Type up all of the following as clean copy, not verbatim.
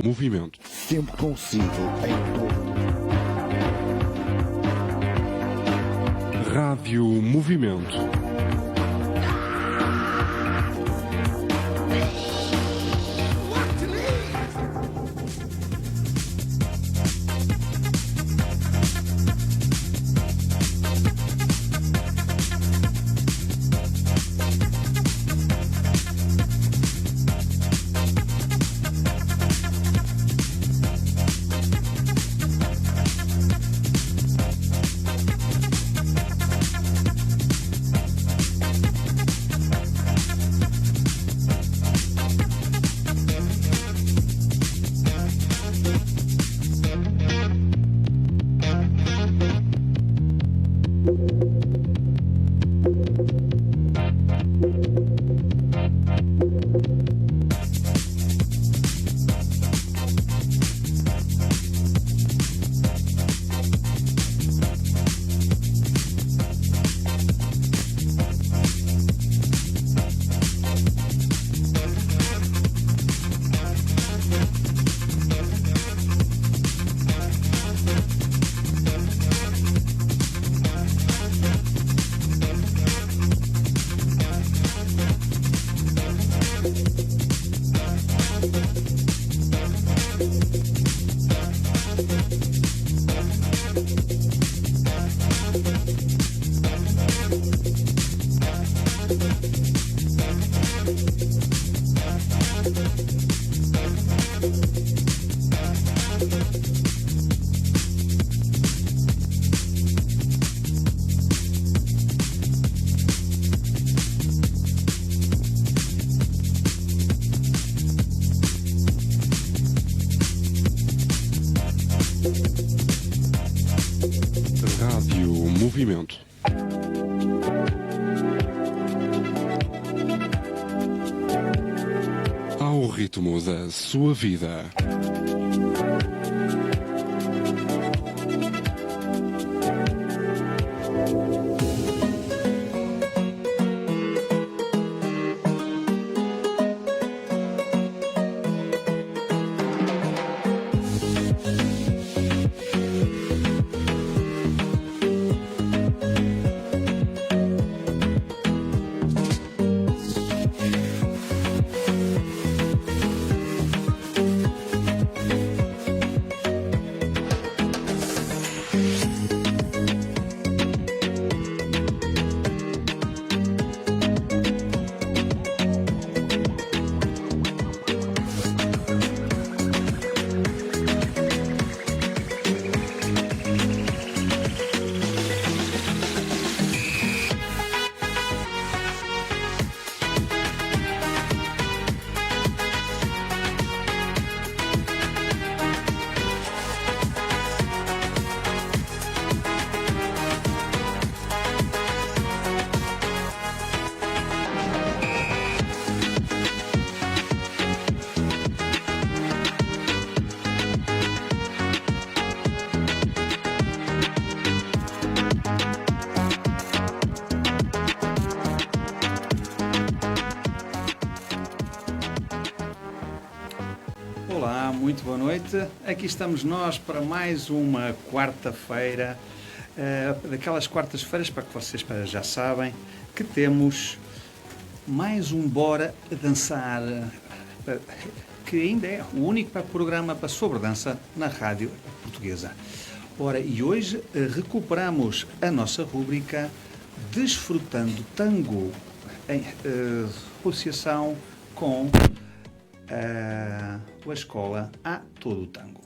Movimento. Sempre consigo, em todo. Rádio Movimento. Rádio Movimento. Ao ritmo da sua vida. Olá, muito boa noite. Aqui estamos nós para mais uma quarta-feira, daquelas quartas-feiras para que vocês já sabem que temos mais um Bora Dançar, que ainda é o único programa sobre dança na rádio portuguesa. Ora, e hoje recuperamos a nossa rúbrica Desfrutando Tango, em associação com a escola A Todo Tango.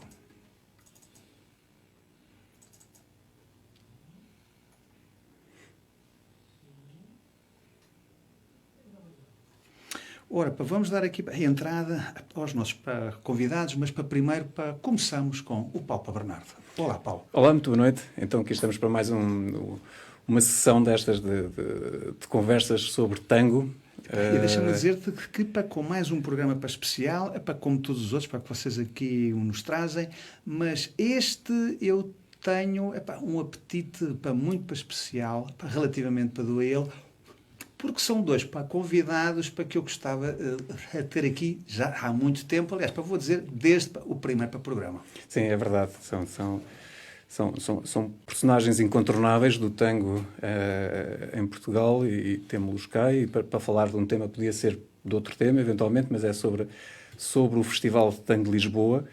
Ora, vamos dar aqui a entrada aos nossos convidados, mas primeiro começamos com o Paulo Bernardo. Olá, Paulo. Olá, muito boa noite. Então aqui estamos para mais uma sessão destas de conversas sobre tango. E deixa-me dizer-te que com mais um programa especial, como todos os outros, para que vocês aqui nos trazem, mas este eu tenho um apetite muito especial, relativamente para ele, porque são dois convidados para que eu gostava a ter aqui já há muito tempo, aliás, vou dizer, desde o primeiro programa. Sim, é verdade. São personagens incontornáveis do tango em Portugal e temos-los cá. E para falar de um tema, podia ser de outro tema, eventualmente, mas é sobre o Festival de Tango de Lisboa.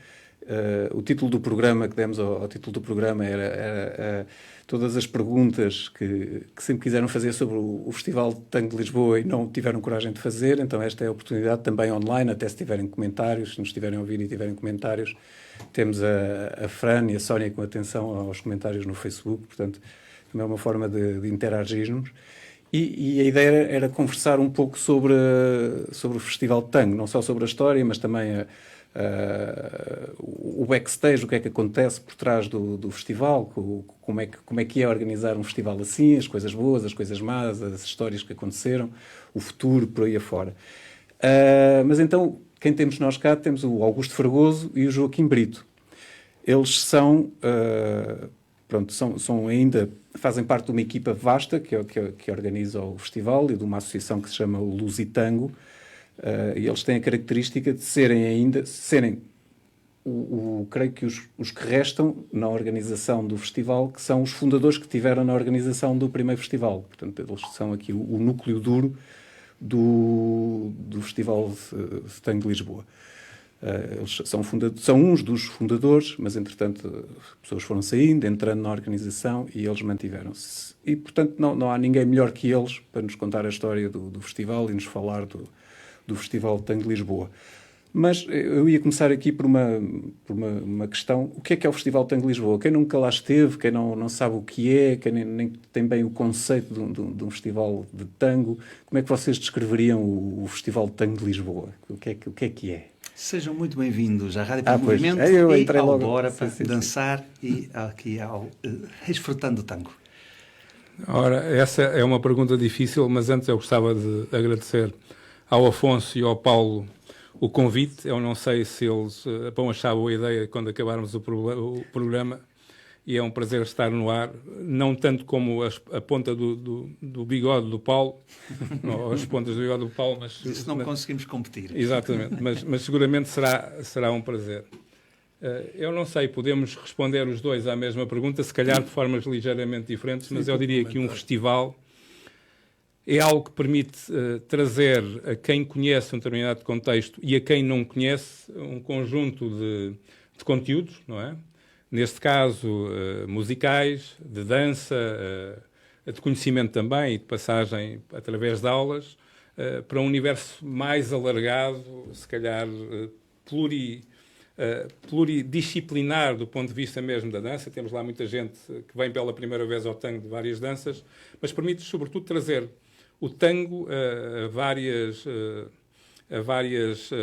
O título do programa que demos ao título do programa era todas as perguntas que sempre quiseram fazer sobre o Festival de Tango de Lisboa e não tiveram coragem de fazer. Então esta é a oportunidade também online, até se tiverem comentários, se nos estiverem a ouvir e tiverem comentários. Temos a Fran e a Sónia com atenção aos comentários no Facebook, portanto também é uma forma de interagirmos. E a ideia era conversar um pouco sobre o Festival de Tango, não só sobre a história, mas também o backstage, o que é que acontece por trás do festival, como é que é organizar um festival assim, as coisas boas, as coisas más, as histórias que aconteceram, o futuro, por aí afora. Mas então, quem temos nós cá? Temos o Augusto Fragoso e o Joaquim Brito. Eles são ainda, fazem parte de uma equipa vasta que organiza o festival e de uma associação que se chama o Lusitango. E eles têm a característica de serem creio que os que restam na organização do festival, que são os fundadores que tiveram na organização do primeiro festival. Portanto, eles são aqui o núcleo duro do Festival de Tango de Lisboa. Eles são uns dos fundadores, mas, entretanto, as pessoas foram saindo, entrando na organização e eles mantiveram-se. E, portanto, não há ninguém melhor que eles para nos contar a história do festival e nos falar do Festival de Tango de Lisboa. Mas eu ia começar aqui por uma questão. O que é o Festival de Tango de Lisboa? Quem nunca lá esteve, quem não sabe o que é, quem nem tem bem o conceito de um festival de tango, como é que vocês descreveriam o Festival de Tango de Lisboa? O que é é? Sejam muito bem-vindos à Rádio Movimento e ao logo. Bora para dançar e aqui ao Desfrutando do Tango. Ora, essa é uma pergunta difícil, mas antes eu gostava de agradecer ao Afonso e ao Paulo o convite. Eu não sei se eles vão achar boa ideia quando acabarmos o programa, e é um prazer estar no ar, não tanto como a ponta do bigode do Paulo, ou as pontas do bigode do Paulo, mas... Isso não conseguimos competir. Exatamente, mas seguramente será um prazer. Eu não sei, podemos responder os dois à mesma pergunta, se calhar de formas ligeiramente diferentes, mas eu diria que um festival é algo que permite trazer a quem conhece um determinado contexto e a quem não conhece um conjunto de conteúdos, não é? Neste caso, musicais, de dança, de conhecimento também e de passagem através de aulas, para um universo mais alargado, se calhar pluridisciplinar do ponto de vista mesmo da dança. Temos lá muita gente que vem pela primeira vez ao tango de várias danças, mas permite sobretudo trazer o tango a vários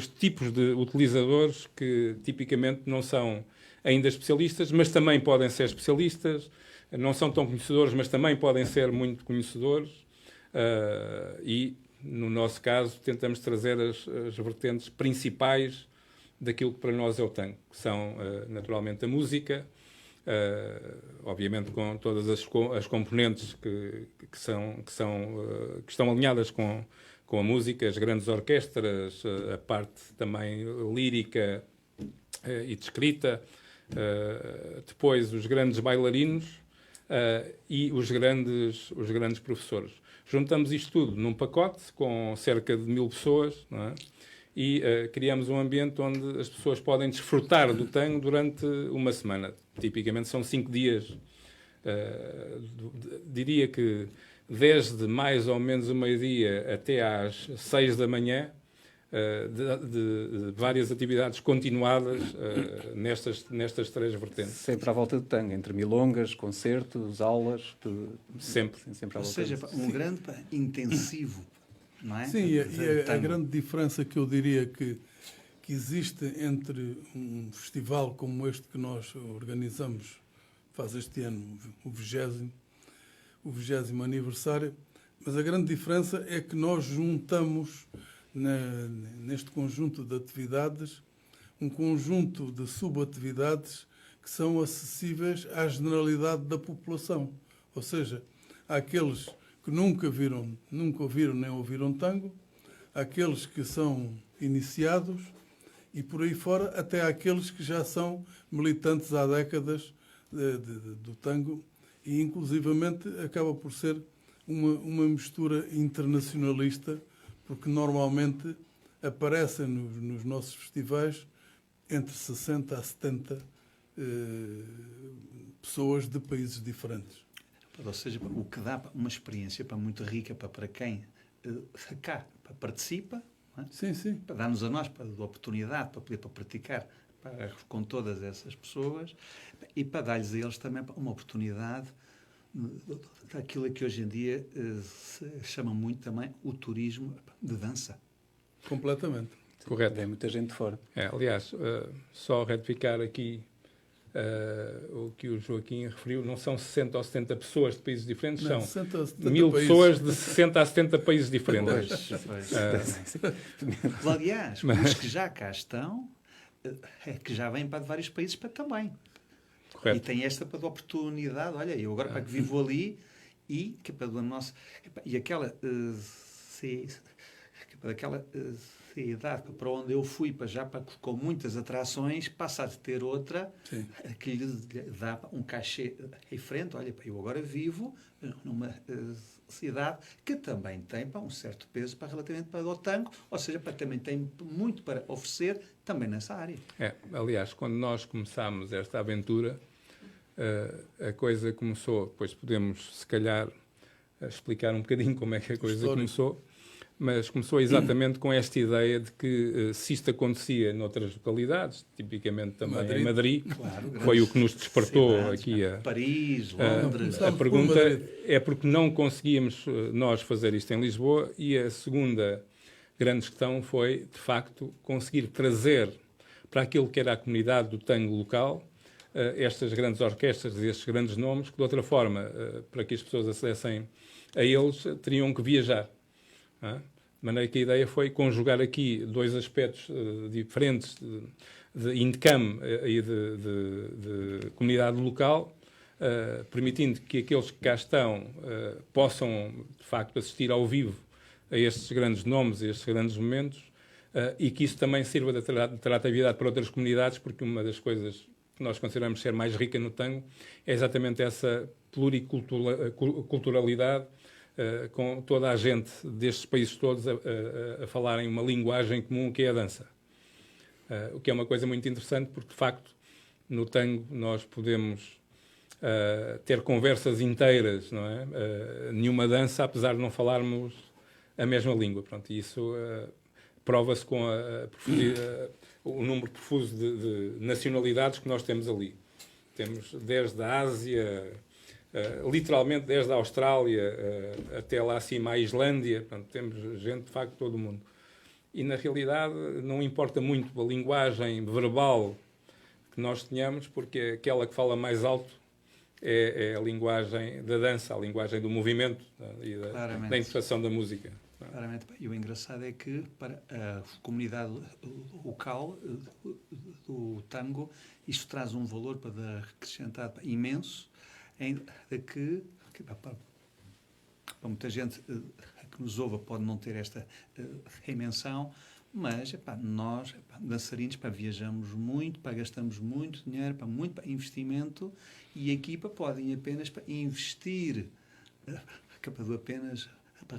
tipos de utilizadores que tipicamente não são ainda especialistas, mas também podem ser especialistas, não são tão conhecedores, mas também podem ser muito conhecedores, e no nosso caso tentamos trazer as vertentes principais daquilo que para nós é o tango, que são naturalmente a música, obviamente com todas as componentes que estão alinhadas com a música, as grandes orquestras, a parte também lírica e de escrita, depois os grandes bailarinos e os grandes professores. Juntamos isto tudo num pacote com cerca de 1000 pessoas, não é? E criamos um ambiente onde as pessoas podem desfrutar do tango durante uma semana. Tipicamente são 5 dias. Diria que desde mais ou menos o meio-dia até às 6 da manhã, de várias atividades continuadas nestas 3 vertentes. Sempre à volta do tango, entre milongas, concertos, aulas, tudo. Sempre. Sempre à Ou volta seja, disso. um grande intensivo, não é? Sim, a grande diferença que eu diria que existe entre um festival como este que nós organizamos, faz este ano o 20º aniversário, mas a grande diferença é que nós juntamos neste conjunto de atividades um conjunto de subatividades que são acessíveis à generalidade da população. Ou seja, há aqueles que nunca ouviram nem ouviram tango, àqueles que são iniciados e por aí fora, até àqueles que já são militantes há décadas do tango e inclusivamente acaba por ser uma mistura internacionalista, porque normalmente aparecem nos nossos festivais entre 60 a 70 pessoas de países diferentes. Ou seja, o que dá uma experiência muito rica para quem cá participa, não é? Sim, sim. Para dar-nos a nós a oportunidade para poder praticar com todas essas pessoas e para dar-lhes a eles também uma oportunidade daquilo que hoje em dia se chama muito também o turismo de dança. Completamente. Correto. Vem muita gente de fora. Aliás, só retificar aqui o que o Joaquim referiu, não são 60 ou 70 pessoas de países diferentes, Não, são 60 a 70 1000 países. pessoas de 60 a 70 países diferentes. Aliás, os que já cá estão, que já vêm para vários países também. Correto. E tem esta oportunidade, olha, eu agora que vivo ali e que para do nosso e aquela daquela idade para onde eu fui com muitas atrações, passa a ter outra. Sim. Que lhe dá um cachê em frente. Olha, eu agora vivo numa cidade que também tem um certo peso relativamente para o tango, ou seja, também tem muito para oferecer também nessa área. Aliás, quando nós começámos esta aventura, a coisa começou, depois podemos, se calhar, explicar um bocadinho como é que a coisa começou, mas começou exatamente com esta ideia de que se isto acontecia noutras localidades, tipicamente também em Madrid, claro, foi o que nos despertou cidades, aqui a Paris, Londres. A pergunta é porque não conseguíamos nós fazer isto em Lisboa, e a segunda grande questão foi, de facto, conseguir trazer para aquilo que era a comunidade do tango local estas grandes orquestras e estes grandes nomes, que de outra forma, para que as pessoas acessem a eles, teriam que viajar. De maneira que a ideia foi conjugar aqui dois aspectos diferentes de income e de comunidade local, permitindo que aqueles que cá estão possam, de facto, assistir ao vivo a estes grandes nomes, a estes grandes momentos, e que isso também sirva de atratividade para outras comunidades, porque uma das coisas que nós consideramos ser mais rica no tango é exatamente essa pluriculturalidade, com toda a gente destes países todos a falarem uma linguagem comum, que é a dança. O que é uma coisa muito interessante, porque, de facto, no tango nós podemos ter conversas inteiras, não é? Nenhuma dança, apesar de não falarmos a mesma língua. Pronto, e isso prova-se com o número profuso de nacionalidades que nós temos ali. Temos desde a Ásia, literalmente desde a Austrália até lá acima à Islândia. Portanto, temos gente, de facto, de todo o mundo. E, na realidade, não importa muito a linguagem verbal que nós tenhamos, porque aquela que fala mais alto é a linguagem da dança, a linguagem do movimento e da interpretação da música. Claramente. E o engraçado é que para a comunidade local do tango, isto traz um valor para acrescentar imenso, de que para muita gente que nos ouve pode não ter esta dimensão, mas nós, dançarinos, viajamos muito, gastamos muito dinheiro, muito investimento, e aqui podem apenas investir apenas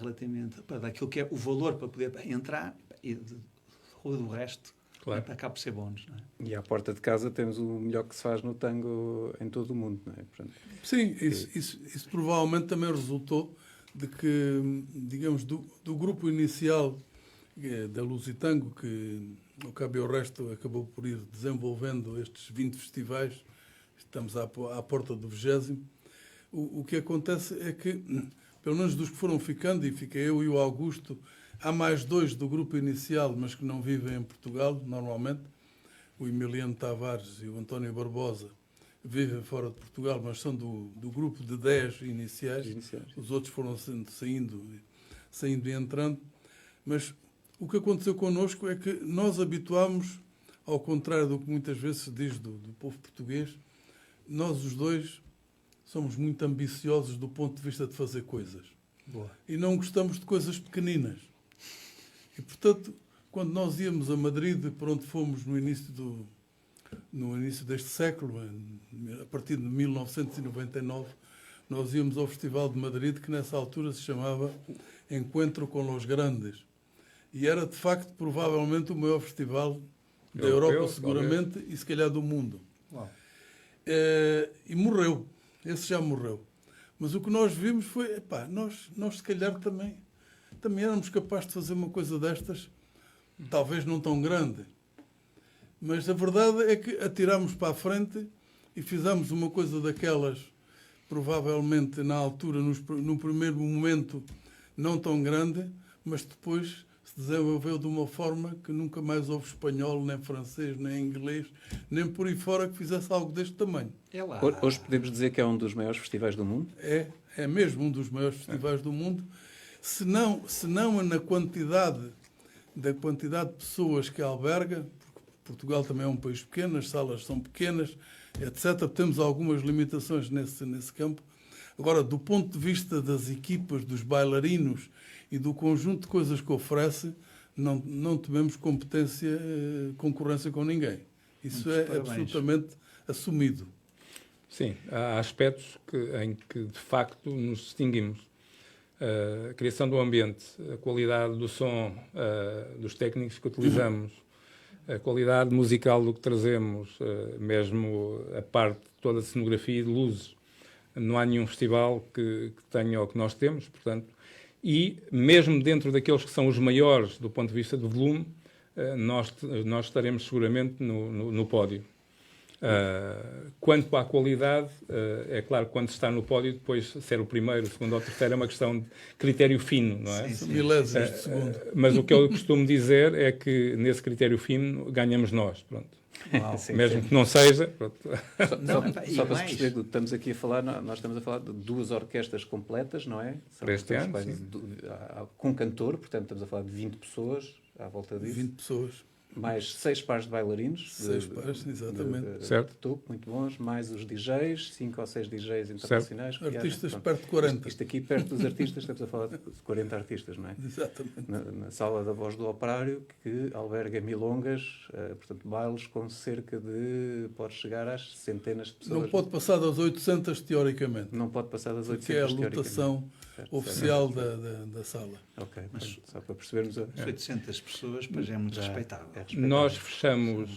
relativamente para aquilo que é o valor para poder entrar, e do resto claro. Acaba por ser bónus. Não é? E à porta de casa temos o melhor que se faz no tango em todo o mundo, não é? Portanto, sim, isso provavelmente também resultou de que, digamos, do grupo inicial da Lusitango, que ao cabo e ao resto acabou por ir desenvolvendo estes 20 festivais, estamos à porta do 20º, o que acontece é que, pelo menos dos que foram ficando, e fiquei eu e o Augusto, há mais 2 do grupo inicial, mas que não vivem em Portugal, normalmente, o Emiliano Tavares e o António Barbosa, vivem fora de Portugal, mas são do grupo de 10 iniciais. Os outros foram saindo e entrando. Mas o que aconteceu connosco é que nós habituámos, ao contrário do que muitas vezes se diz do povo português, nós os dois somos muito ambiciosos do ponto de vista de fazer coisas. e não gostamos de coisas pequeninas. E, portanto, quando nós íamos a Madrid, por onde fomos no início deste século, a partir de 1999, nós íamos ao Festival de Madrid, que nessa altura se chamava Encontro com los Grandes. E era, de facto, provavelmente o maior festival da Europa, seguramente, e se calhar do mundo. E morreu. Esse já morreu. Mas o que nós vimos foi, nós se calhar também éramos capazes de fazer uma coisa destas, talvez não tão grande. Mas a verdade é que atirámos para a frente e fizemos uma coisa daquelas, provavelmente na altura, no primeiro momento, não tão grande, mas depois se desenvolveu de uma forma que nunca mais houve espanhol, nem francês, nem inglês, nem por aí fora que fizesse algo deste tamanho. Hoje podemos dizer que é um dos maiores festivais do mundo? É mesmo um dos maiores festivais do mundo, se não na quantidade de pessoas que alberga, porque Portugal também é um país pequeno, as salas são pequenas, etc. Temos algumas limitações nesse campo. Agora, do ponto de vista das equipas, dos bailarinos e do conjunto de coisas que oferece, não tivemos concorrência com ninguém. Isso é absolutamente assumido. Sim, há aspectos em que, de facto, nos distinguimos. A criação do ambiente, a qualidade do som, dos técnicos que utilizamos, a qualidade musical do que trazemos, mesmo a parte de toda a cenografia e de luzes. Não há nenhum festival que tenha o que nós temos, portanto, e mesmo dentro daqueles que são os maiores do ponto de vista do volume, nós estaremos seguramente no pódio. Quanto à qualidade, é claro que quando se está no pódio, depois ser o primeiro, o segundo ou o terceiro é uma questão de critério fino, não é? Milésimos de segundo. Mas o que eu costumo dizer é que nesse critério fino ganhamos nós, pronto. Mesmo que não seja. Só para se perceber do que estamos aqui a falar, nós estamos a falar de 2 orquestras completas, não é? Para este ano, com cantor, portanto estamos a falar de 20 pessoas à volta disso. 20 pessoas. Mais 6 pares de bailarinos. 6 pares, exatamente. De topo, muito bons. Mais os DJs, 5 ou 6 DJs internacionais. Artistas perto de 40. Isto aqui, perto dos artistas, estamos a falar de 40 artistas, não é? Exatamente. Na sala da Voz do Operário, que alberga milongas, portanto, bailes com cerca de... pode chegar às centenas de pessoas. Não pode passar das 800, teoricamente. Não pode passar das 800, que é a lotação oficial da sala. Ok, mas só para percebermos... 800 pessoas, pois é muito respeitável. Nós fechamos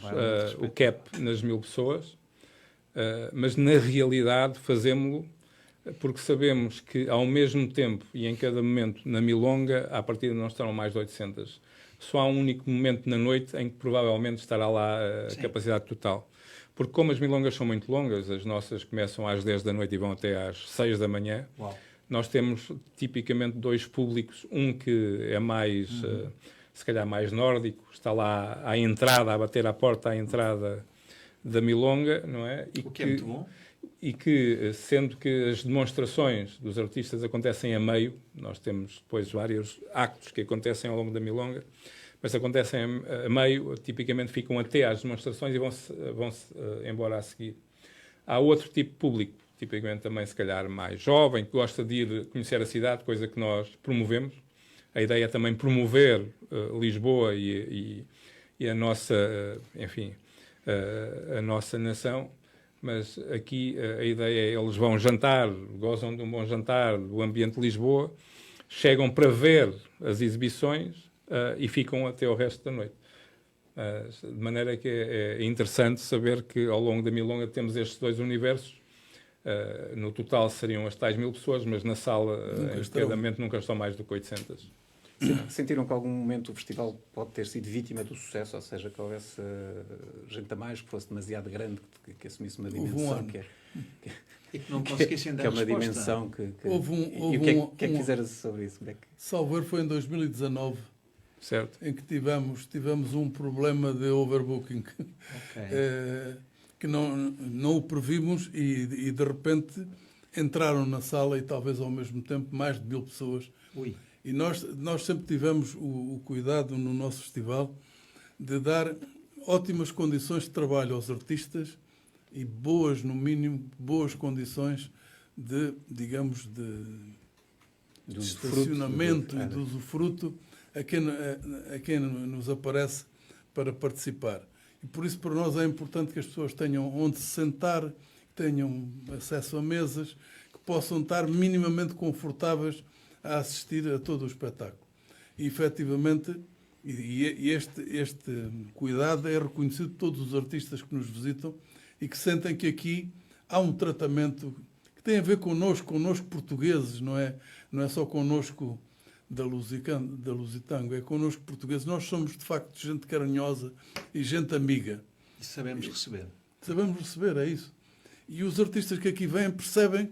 o cap nas 1000 pessoas, mas na realidade fazemos-lo porque sabemos que ao mesmo tempo e em cada momento na milonga, à partida não estarão mais de 800. Só há um único momento na noite em que provavelmente estará lá a capacidade total. Porque como as milongas são muito longas, as nossas começam às 10 da noite e vão até às 6 da manhã, nós temos tipicamente 2 públicos, um que é mais, se calhar mais nórdico, está lá à entrada, a bater à porta à entrada da milonga, não é? O que é muito bom. E que, sendo que as demonstrações dos artistas acontecem a meio, nós temos depois vários actos que acontecem ao longo da milonga, mas acontecem a meio, tipicamente ficam até às demonstrações e vão-se embora a seguir. Há outro tipo de público, tipicamente também se calhar mais jovem, que gosta de ir conhecer a cidade, coisa que nós promovemos. A ideia é também promover Lisboa e a nossa, enfim, a nossa nação. Mas aqui a ideia é eles vão jantar, gozam de um bom jantar, do ambiente de Lisboa, chegam para ver as exibições e ficam até o resto da noite. De maneira que é interessante saber que ao longo da milonga temos estes 2 universos. No total seriam as tais 1000 pessoas, mas na sala, em cada momento, nunca estão mais do que 800. Sentiram que em algum momento o festival pode ter sido vítima do sucesso, ou seja, que houvesse gente a mais, que fosse demasiado grande, que assumisse uma dimensão e que não conseguissem dar que é uma resposta. dimensão que... Houve e o que é que fizeram sobre isso? Salvo foi em 2019, certo? em que tivemos um problema de overbooking. Que não o previmos e de repente entraram na sala e talvez ao mesmo tempo mais de 1000 pessoas. E nós sempre tivemos o cuidado no nosso festival de dar ótimas condições de trabalho aos artistas e boas, no mínimo, boas condições de, digamos, de Do estacionamento e do usufruto a quem nos aparece para participar. E por isso, para nós, é importante que as pessoas tenham onde se sentar, tenham acesso a mesas, que possam estar minimamente confortáveis a assistir a todo o espetáculo. E, efetivamente, este cuidado é reconhecido por todos os artistas que nos visitam e que sentem que aqui há um tratamento que tem a ver connosco portugueses, não é só connosco da Lusitango, é connosco portugueses. Nós somos, de facto, gente carinhosa e gente amiga. E sabemos receber. Sabemos receber, é isso. E os artistas que aqui vêm percebem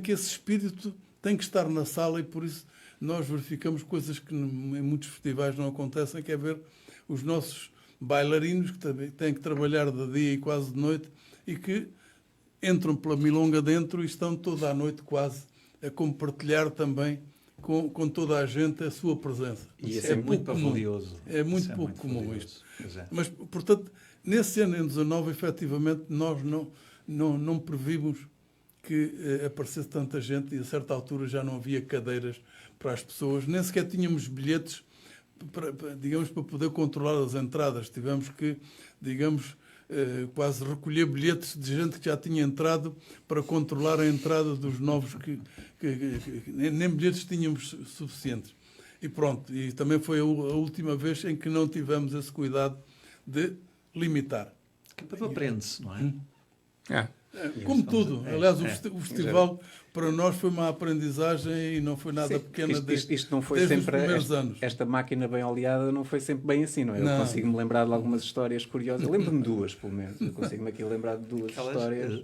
que esse espírito tem que estar na sala e, por isso, nós verificamos coisas que em muitos festivais não acontecem, que é ver os nossos bailarinos, que também têm que trabalhar de dia e quase de noite, e que entram pela milonga dentro e estão toda a noite quase a compartilhar também com toda a gente a sua presença. E isso é muito valioso. É muito pouco comum isto. Mas, portanto, nesse ano, em 19, efetivamente, nós não previmos que aparecesse tanta gente e, a certa altura, já não havia cadeiras para as pessoas. Nem sequer tínhamos bilhetes, para poder controlar as entradas. Tivemos que, quase recolher bilhetes de gente que já tinha entrado para controlar a entrada dos novos, que nem bilhetes tínhamos suficientes. E pronto, e também foi a última vez em que não tivemos esse cuidado de limitar. Que aprende-se, não é? Como tudo. Aliás, o festival para nós foi uma aprendizagem e não foi nada pequena isto não foi desde sempre os primeiros anos. Esta máquina bem oleada não foi sempre bem assim, não é? Eu consigo-me lembrar de algumas histórias curiosas. Eu lembro-me de duas, pelo menos. Eu consigo-me aqui lembrar de duas histórias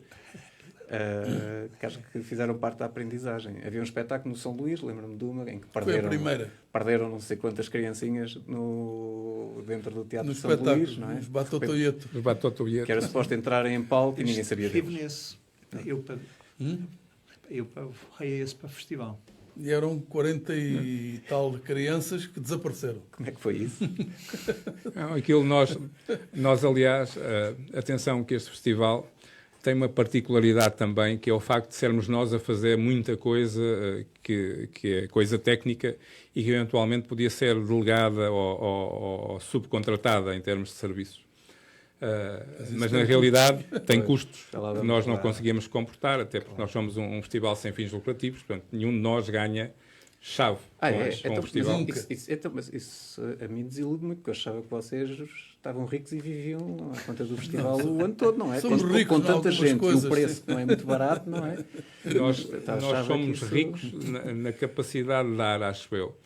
que acho que fizeram parte da aprendizagem. Havia um espetáculo no São Luís, lembro-me de uma, em que perderam não sei quantas criancinhas dentro do Teatro no de São Luís, não é? Os Batotoieto. Que era suposto entrarem em palco e ninguém sabia deles. Estive nesse. Eu paguei esse para o festival. E eram 40 e tal crianças que desapareceram. Como é que foi isso? Aquilo nós aliás, atenção que este festival tem uma particularidade também, que é o facto de sermos nós a fazer muita coisa que é coisa técnica e que eventualmente podia ser delegada ou subcontratada em termos de serviços. Mas na realidade tem custos que nós não conseguimos comportar, até porque nós somos um festival sem fins lucrativos, portanto nenhum de nós ganha chave com o festival. Mas isso a mim desilude muito, porque eu achava que vocês estavam ricos e viviam à conta do festival o ano todo, não é? Somos ricos com tanta gente coisas, e o preço não é muito barato, não é? Nós somos ricos na capacidade de dar, acho eu.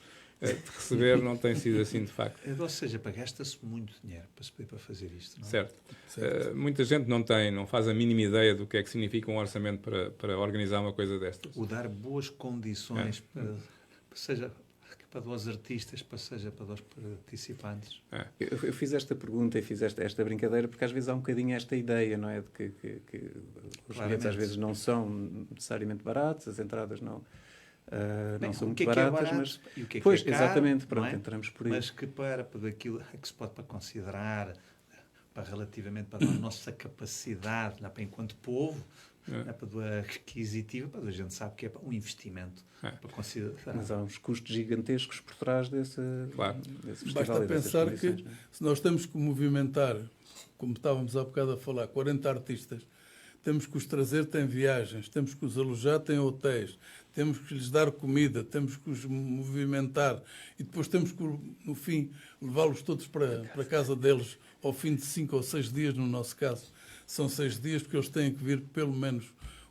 De receber não tem sido assim de facto. Ou seja, gasta-se muito dinheiro para fazer isto, não é? Certo. Muita gente não faz a mínima ideia do que é que significa um orçamento para organizar uma coisa destas. O dar boas condições seja para os artistas, seja para os participantes. Eu fiz esta pergunta e fiz esta brincadeira porque às vezes há um bocadinho esta ideia, não é? De que os bilhetes às vezes não são necessariamente baratos, as entradas não são muito baratas, mas e o que é pois, que é caro, exatamente, pronto, não é? entramos por aí. Mas que para daquilo que se pode considerar relativamente para a nossa capacidade, para enquanto povo, para a aquisitiva, a gente sabe que é um investimento para considerar. Mas há uns custos gigantescos por trás desse festival. Basta pensar que se nós temos que movimentar, como estávamos há bocado a falar, 40 artistas, temos que os trazer, tem viagens, temos que os alojar, tem hotéis, temos que lhes dar comida, temos que os movimentar e depois temos que, no fim, levá-los todos para a casa deles ao fim de 5 ou 6 dias, no nosso caso. São 6 dias porque eles têm que vir pelo menos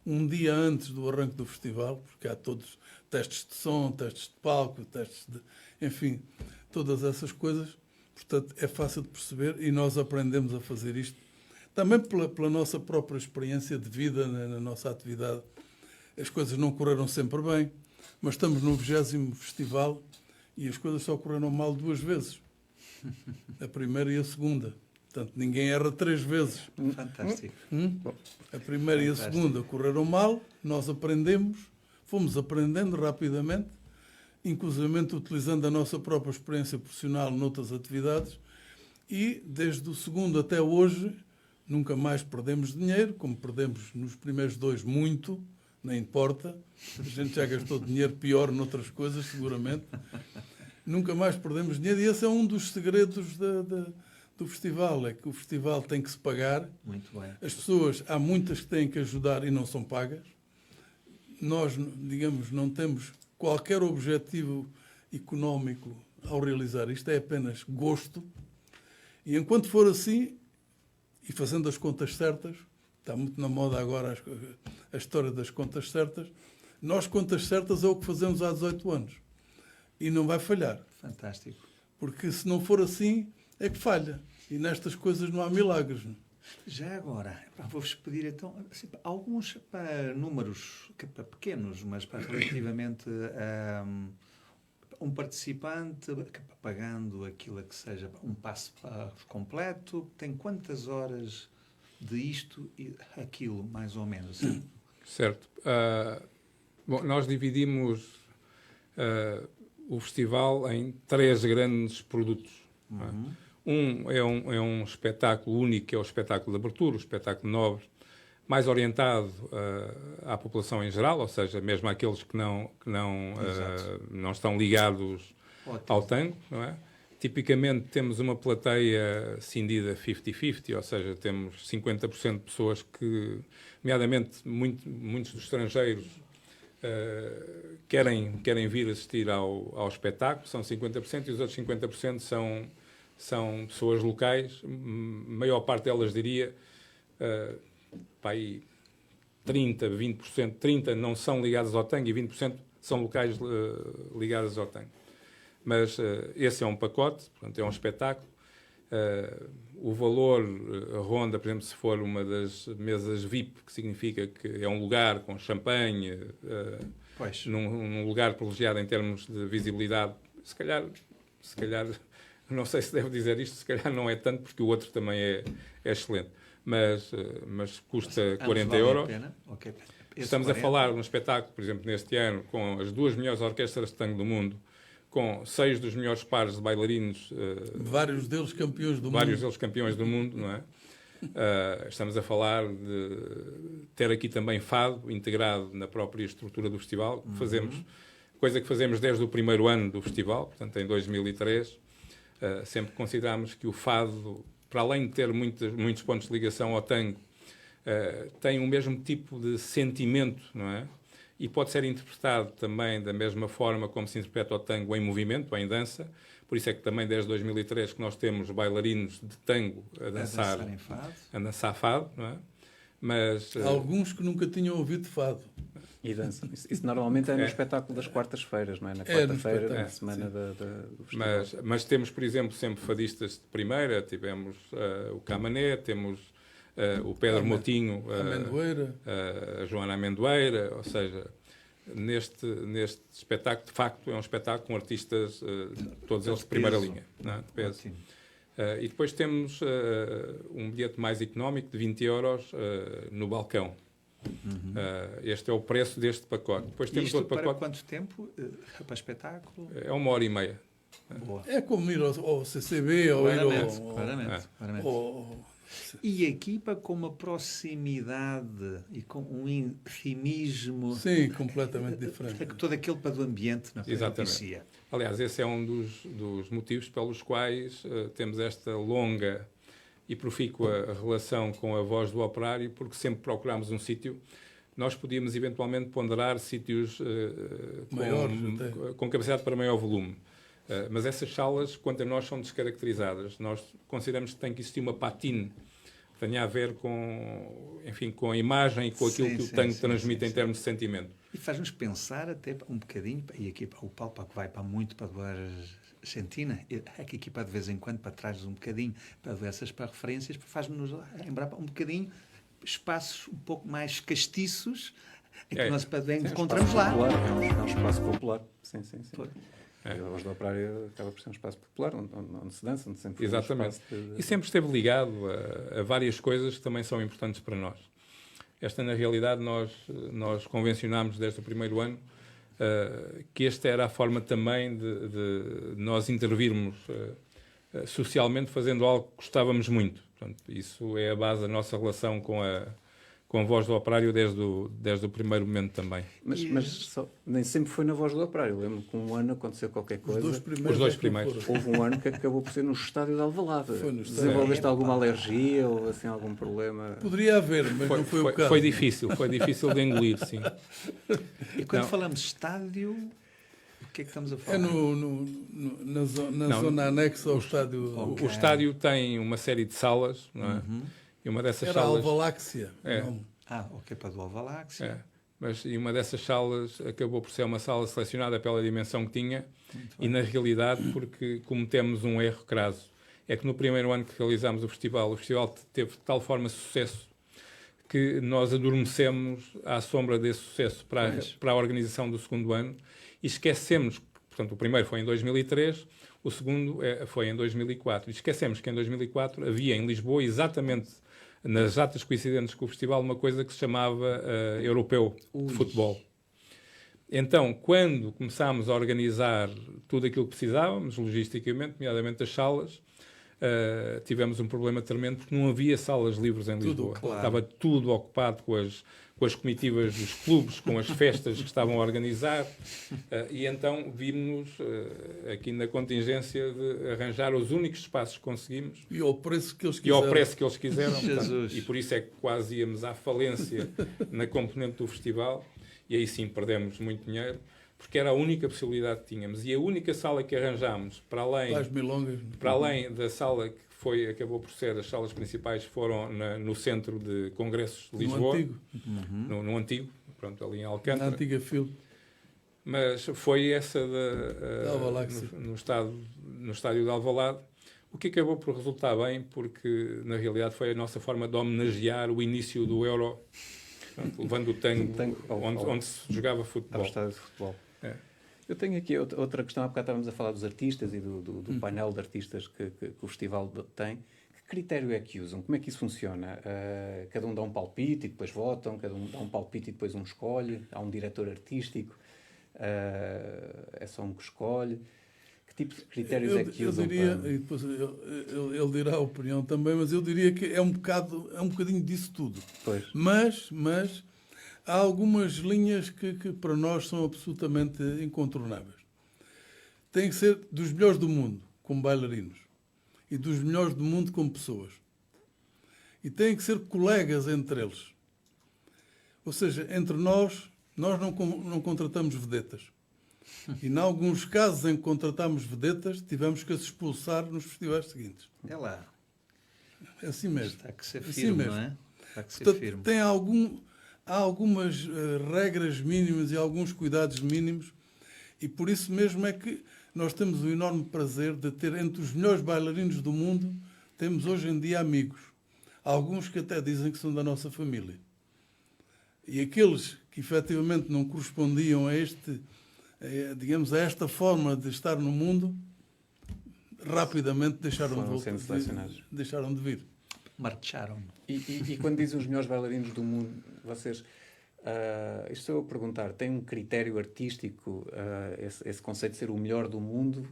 um dia antes do arranque do festival, porque há todos testes de som, testes de palco, enfim, todas essas coisas. Portanto, é fácil de perceber e nós aprendemos a fazer isto. Também pela nossa própria experiência de vida na nossa atividade. As coisas não correram sempre bem, mas estamos no 20º festival e as coisas só correram mal 2 vezes. A primeira e a segunda. Portanto, ninguém erra 3 vezes. Fantástico. A primeira e a segunda correram mal, nós aprendemos, fomos aprendendo rapidamente, inclusivamente utilizando a nossa própria experiência profissional noutras atividades, e desde o segundo até hoje nunca mais perdemos dinheiro, como perdemos nos primeiros 2 muito, nem importa. A gente já gastou dinheiro pior noutras coisas, seguramente. Nunca mais perdemos dinheiro e esse é um dos segredos do festival, é que o festival tem que se pagar. Muito bem. As pessoas, há muitas que têm que ajudar e não são pagas. Nós, digamos, não temos qualquer objetivo económico ao realizar isto, é apenas gosto. E enquanto for assim, e fazendo as contas certas, está muito na moda agora a história das contas certas, nós contas certas é o que fazemos há 18 anos. E não vai falhar. Fantástico. Porque se não for assim, é que falha. E nestas coisas não há milagres. Já agora, vou-vos pedir então assim, alguns números para pequenos, mas para relativamente a um participante pagando aquilo que seja um passo completo, tem quantas horas de isto e aquilo, mais ou menos? Assim? Certo. Bom, nós dividimos o festival em 3 grandes produtos. Uhum. É um espetáculo único, que é o espetáculo de abertura, o espetáculo nobre, mais orientado à população em geral, ou seja, mesmo àqueles que não estão ligados ao tango, não é? Tipicamente temos uma plateia cindida 50-50, ou seja, temos 50% de pessoas que, nomeadamente muitos dos estrangeiros, querem vir assistir ao espetáculo, são 50%, e os outros 50% são pessoas locais, a maior parte delas diria, para aí 20% 30% não são ligadas ao tango e 20% são locais ligadas ao tango. Mas esse é um pacote, portanto, é um espetáculo. O valor ronda, por exemplo, se for uma das mesas VIP, que significa que é um lugar com champanhe, num lugar privilegiado em termos de visibilidade, se calhar, não sei se devo dizer isto, se calhar não é tanto, porque o outro também é excelente, mas custa 40 euros. Okay. Estamos 40. A falar de um espetáculo, por exemplo, neste ano, com as 2 melhores orquestras de tango do mundo, com 6 dos melhores pares de bailarinos. Vários deles campeões do mundo. Não é? Estamos a falar de ter aqui também fado integrado na própria estrutura do festival, coisa que fazemos desde o primeiro ano do festival, portanto, em 2003. Sempre considerámos que o fado, para além de ter muitos pontos de ligação ao tango, tem o mesmo tipo de sentimento, não é? E pode ser interpretado também da mesma forma como se interpreta o tango em movimento, ou em dança. Por isso é que também desde 2003 que nós temos bailarinos de tango a dançar fado, não é? Mas, alguns que nunca tinham ouvido fado. E dança. Isso normalmente é no espetáculo das quartas-feiras, não é? Na quarta-feira, na semana do festival. Mas temos, por exemplo, sempre fadistas de primeira. Tivemos o Camané, temos o Pedro Motinho, a Joana Amendoeira, ou seja, neste espetáculo, de facto, é um espetáculo com artistas, todos eles de primeira linha, não é? De peso. E depois temos um bilhete mais económico de 20 euros no balcão. Este é o preço deste pacote. Depois temos isto outro para pacote. Quanto tempo? Para espetáculo? É 1h30. Boa. É como ir ao CCB ou ir claramente. E equipa com uma proximidade e com um intimismo. Sim, completamente diferente. Todo aquele para do ambiente na Exatamente. Aliás, esse é um dos motivos pelos quais temos esta longa e profícua relação com a Voz do Operário, porque sempre procurámos um sítio. Nós podíamos eventualmente ponderar sítios com capacidade para maior volume. Mas essas salas, quanto a nós, são descaracterizadas. Nós consideramos que tem que existir uma patine que tenha a ver com a imagem e com aquilo que o tango transmite em termos de sentimento. E faz-nos pensar até um bocadinho, e aqui o Paulo que vai para a Argentina, é que equipa de vez em quando para trás um bocadinho para ver essas referências, faz-nos lembrar um bocadinho espaços um pouco mais castiços em que nós encontramos lá. É um espaço popular, sim. A Voz do Operário acaba por ser um espaço popular, onde se dança, onde sempre exatamente. E sempre esteve ligado a várias coisas que também são importantes para nós. Esta, na realidade, nós convencionámos desde o primeiro ano que esta era a forma também de nós intervirmos socialmente fazendo algo que gostávamos muito. Portanto, isso é a base da nossa relação com com a Voz do Operário desde o primeiro momento também. Mas nem sempre foi na Voz do Operário. Lembro que um ano aconteceu qualquer coisa. Os dois primeiros. Houve um ano que acabou por ser no estádio de Alvalade. Foi no estádio. Desenvolveste alguma alergia ou assim, algum problema? Poderia haver, mas não foi o caso. Foi difícil de engolir, sim. E quando Não. falamos de estádio, o que é que estamos a falar? É na zona anexa ao estádio. O estádio tem uma série de salas, não é? E uma dessas Era a salas... Alvaláxia. É. Não. Ok, para do Alvaláxia. E uma dessas salas acabou por ser uma sala selecionada pela dimensão que tinha e, na realidade, porque cometemos um erro crasso. É que no primeiro ano que realizámos o festival teve de tal forma sucesso que nós adormecemos à sombra desse sucesso para a organização do segundo ano e esquecemos, portanto, o primeiro foi em 2003, o segundo foi em 2004. E esquecemos que em 2004 havia em Lisboa, exatamente nas datas coincidentes com o festival, uma coisa que se chamava Europeu de Futebol. Então, quando começámos a organizar tudo aquilo que precisávamos, logisticamente, nomeadamente as salas, tivemos um problema tremendo porque não havia salas livres em Lisboa. Claro. Estava tudo ocupado com as comitivas dos clubes, com as festas que estavam a organizar, e então vimos aqui na contingência de arranjar os únicos espaços que conseguimos E ao preço que eles e quiseram. ao preço que eles quiseram. Portanto, Jesus. e por isso é que quase íamos à falência na componente do festival, e aí sim perdemos muito dinheiro, porque era a única possibilidade que tínhamos. E a única sala que arranjámos, para As milongas. além da sala que acabou por ser as salas principais, foram no Centro de Congressos de Lisboa, No antigo. no antigo, pronto, ali em Na Alcântara. antiga fila. Mas foi essa Da Alvaláxia. no estádio de Alvalade, o que acabou por resultar bem, porque na realidade foi a nossa forma de homenagear o início do Euro, portanto, levando o tango onde se jogava Ao futebol. estádio de futebol. É. Eu tenho aqui outra questão. Há bocado estávamos a falar dos artistas e do painel de artistas que o festival tem. Que critério é que usam? Como é que isso funciona? Cada um dá um palpite e depois votam, cada um dá um palpite e depois um escolhe, há um diretor artístico, é só um que escolhe. Que tipo de critérios é que Eu usam? diria, e depois ele dirá a opinião também, mas eu diria que é um bocadinho disso tudo. Pois. Mas há algumas linhas que para nós são absolutamente incontornáveis. Tem que ser dos melhores do mundo, como bailarinos, e dos melhores do mundo como pessoas. E têm que ser colegas entre eles. Ou seja, entre nós não contratamos vedetas. E, em alguns casos em que contratamos vedetas, tivemos que as expulsar nos festivais seguintes. É lá. É assim mesmo. Está que ser Assim firme, mesmo. não é? Está que ser Portanto, firme. há algumas regras mínimas e alguns cuidados mínimos, e por isso mesmo é que nós temos o enorme prazer de ter entre os melhores bailarinos do mundo, temos hoje em dia amigos. Há alguns que até dizem que são da nossa família. E aqueles que efetivamente não correspondiam a a esta forma de estar no mundo, rapidamente deixaram Foram sendo selecionados. deixaram de vir. Marcharam. E quando dizem os melhores bailarinos do mundo, vocês... isto estou a perguntar, tem um critério artístico esse conceito de ser o melhor do mundo?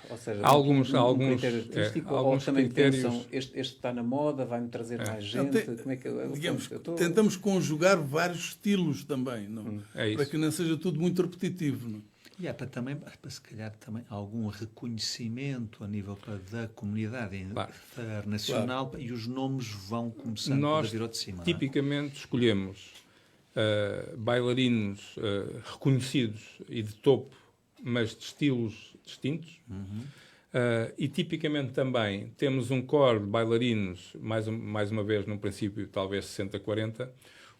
Ou seja, Há alguns critério artístico? Ou alguns também critérios... pensam, este está na moda, vai-me trazer mais gente? Como é que Digamos, eu estou... tentamos conjugar vários estilos também, não? É isso. Para que não seja tudo muito repetitivo. Não? E é para se calhar também algum reconhecimento a nível da comunidade internacional, e os nomes vão começando Nós a vir ao de cima. tipicamente escolhemos bailarinos reconhecidos e de topo, mas de estilos distintos. E tipicamente também temos um core de bailarinos, mais uma vez, num princípio talvez 60-40,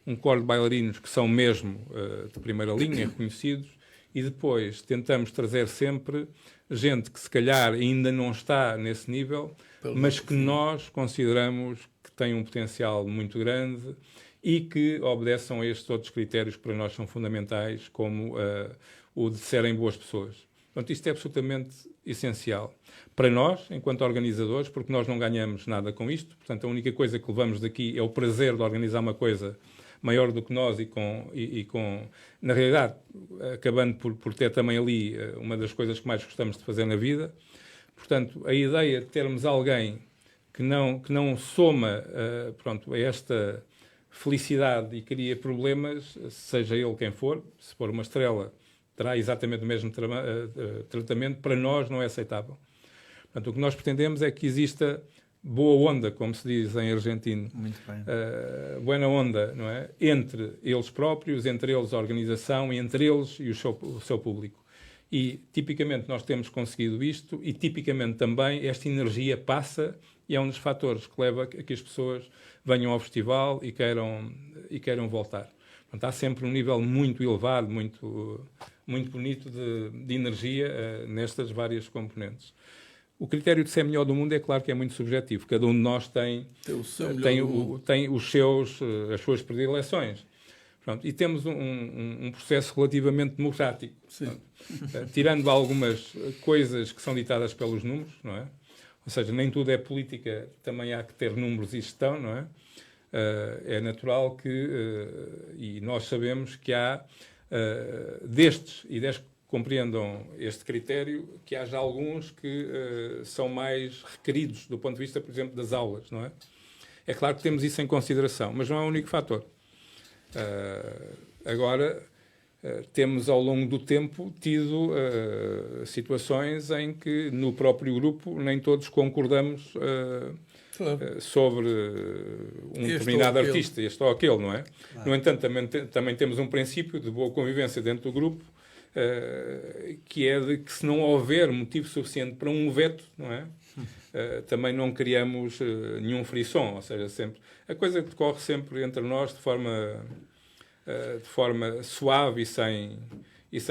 um core de bailarinos que são mesmo de primeira linha, reconhecidos, e depois tentamos trazer sempre gente que se calhar ainda não está nesse nível, mas que nós consideramos que tem um potencial muito grande e que obedeçam a estes outros critérios que para nós são fundamentais, como o de serem boas pessoas. Portanto, isto é absolutamente essencial para nós, enquanto organizadores, porque nós não ganhamos nada com isto. Portanto, a única coisa que levamos daqui é o prazer de organizar uma coisa maior do que nós e com na realidade, acabando por ter também ali uma das coisas que mais gostamos de fazer na vida. Portanto, a ideia de termos alguém que não soma a esta felicidade e cria problemas, seja ele quem for. Se for uma estrela, terá exatamente o mesmo tratamento. Para nós não é aceitável. Portanto, o que nós pretendemos é que exista boa onda, como se diz em argentino. Muito bem. Buena onda, não é? Entre eles próprios, entre eles a organização, e entre eles e o seu público. E, tipicamente, nós temos conseguido isto e, tipicamente, também esta energia passa e é um dos fatores que leva a que as pessoas venham ao festival e queiram voltar. Portanto, há sempre um nível muito elevado, muito bonito de energia nestas várias componentes. O critério de ser melhor do mundo é claro que é muito subjetivo. Cada um de nós tem as suas predileções. Pronto, e temos um processo relativamente democrático. Tirando algumas coisas que são ditadas pelos números, não é? Ou seja, nem tudo é política, também há que ter números e gestão, não é? É natural que, e nós sabemos que há destes que compreendam este critério, que haja alguns que são mais requeridos do ponto de vista, por exemplo, das aulas, não é? É claro que temos isso em consideração, mas não é o único fator. Agora, temos ao longo do tempo tido situações em que no próprio grupo nem todos concordamos sobre um determinado artista, este ou aquele, não é? Claro. No entanto, também temos um princípio de boa convivência dentro do grupo, que é de que se não houver motivo suficiente para um veto, não é? Também não criamos nenhum frisson, ou seja, sempre a coisa decorre sempre entre nós de forma suave e sem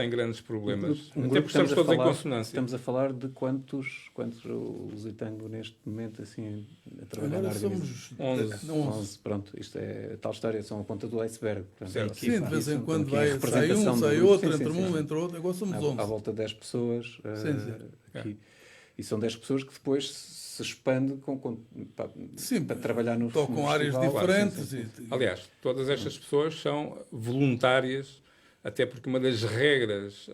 grandes problemas. Até porque estamos todos em consonância. Estamos a falar de quantos Lusitano neste momento assim a trabalhar agora na organização? Somos 11. Pronto, isto é a tal história, são a ponta do iceberg. Portanto, sim, de vez em quando sai do outro, grupo. entra um, entra outro, agora somos 11. À volta de 10 pessoas aqui. E são 10 pessoas que depois se expande para trabalhar no festival. Com áreas diferentes. Sim. Aliás, todas estas pessoas são voluntárias, até porque uma das regras